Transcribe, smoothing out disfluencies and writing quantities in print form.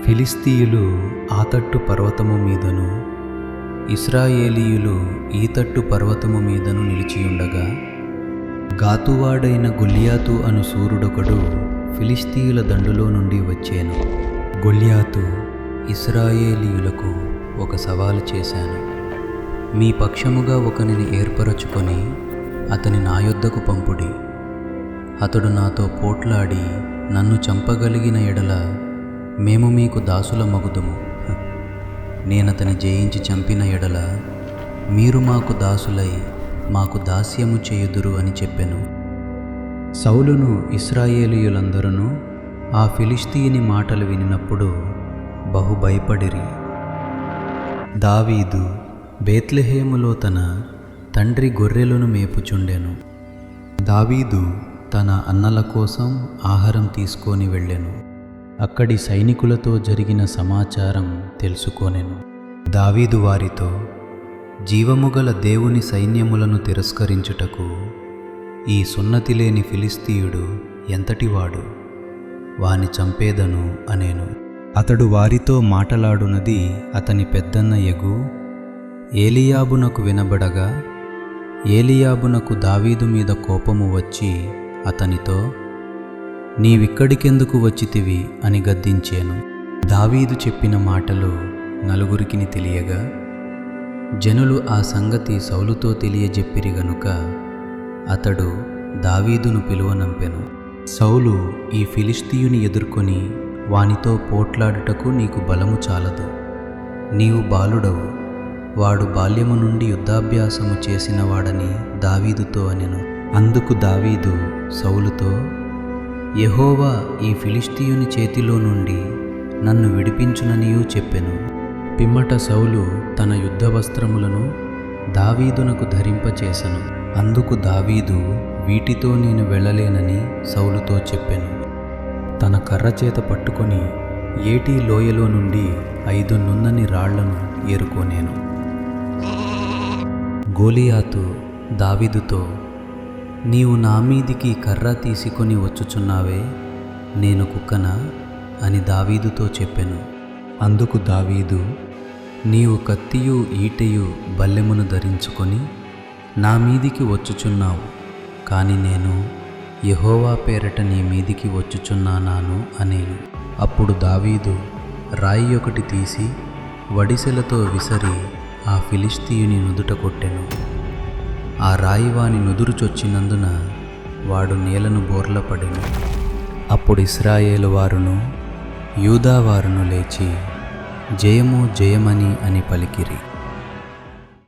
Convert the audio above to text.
ఫిలిస్తీయులు ఆ తట్టు పర్వతము మీదను ఇశ్రాయేలీయులు ఈ తట్టు పర్వతము మీదను నిలిచియుండగా గాతువాడైన గొల్యాతు అను శూరుడొకడు ఫిలిస్తీయుల దండులో నుండి వచ్చాను. గొల్యాతు ఇశ్రాయేలీయులకు ఒక సవాలు చేశాను. మీ పక్షముగా ఒకనిని ఏర్పరచుకొని అతని నా యొద్దకు పంపుడి. అతడు నాతో పోట్లాడి నన్ను చంపగలిగిన ఎడల మేము మీకు దాసుల మగుదుము. నేనతని జయించి చంపిన ఎడల మీరు మాకు దాసులై మాకు దాస్యము చేయుదురు అని చెప్పెను. సౌలును ఇశ్రాయేలీయులందరూ ఆ ఫిలిస్తీయుని మాటలు వినినప్పుడు బహు భయపడిరి. దావీదు బేత్లెహేములో తన తండ్రి గొర్రెలను మేపుచుండెను. దావీదు తన అన్నల కోసం ఆహారం తీసుకొని వెళ్ళెను. అక్కడి సైనికులతో జరిగిన సమాచారం తెలుసుకొనెను. దావీదు వారితో, జీవముగల దేవుని సైన్యములను తిరస్కరించుటకు ఈ సున్నతి లేని ఫిలిస్తీయుడు ఎంతటివాడు, వాని చంపేదను అనేను. అతడు వారితో మాటలాడునది అతని పెద్దన్న యెగూ ఏలీయాబునకు వినబడగా, ఏలీయాబునకు దావీదు మీద కోపము వచ్చి అతనితో, నీవిక్కడికెందుకు వచ్చితివి అని గద్దించాను. దావీదు చెప్పిన మాటలు నలుగురికిని తెలియగా జనులు ఆ సంగతి సౌలుతో తెలియజెప్పిరి గనుక అతడు దావీదును పిలువనంపెను. సౌలు ఈ ఫిలిస్తీయుని ఎదుర్కొని వానితో పోట్లాడుటకు నీకు బలము చాలదు, నీవు బాలుడవు, వాడు బాల్యము నుండి యుద్ధాభ్యాసము చేసినవాడని దావీదుతో అనెను. అందుకు దావీదు సౌలుతో, యెహోవా ఈ ఫిలిస్తీయుని చేతిలో నుండి నన్ను విడిపించుననియూ చెప్పెను. పిమ్మట సౌలు తన యుద్ధ వస్త్రములను దావీదునకు ధరింపచేసెను. అందుకు దావీదు, వీటితో నేను వెళ్ళలేనని సౌలుతో చెప్పెను. తన కర్ర చేత పట్టుకొని ఏటీ లోయలో నుండి 5 నున్నని రాళ్లను ఏరుకోనేను. గొలియాతు దావీదుతో, నీవు నా మీదికి కర్ర తీసుకొని వచ్చుచున్నావే, నేను కుక్కనా అని దావీదుతో చెప్పెను. అందుకు దావీదు, నీవు కత్తియు ఈటెయు బల్లెమును ధరించుకొని నా మీదికి వచ్చుచున్నావు, కాని నేను యెహోవా పేరట నీ మీదికి వచ్చుచున్నాను అనేను. అప్పుడు దావీదు రాయి ఒకటి తీసి వడిసెలతో విసరి ఆ ఫిలిస్తీయుని నుదుట కొట్టెను. ఆ రాయి వాని నుదురు చొచ్చినందున వాడు నేలను బోర్ల పడెను. అప్పుడు ఇశ్రాయేలు వారును యూదా వారును లేచి జయము జయమని అని పలికిరి.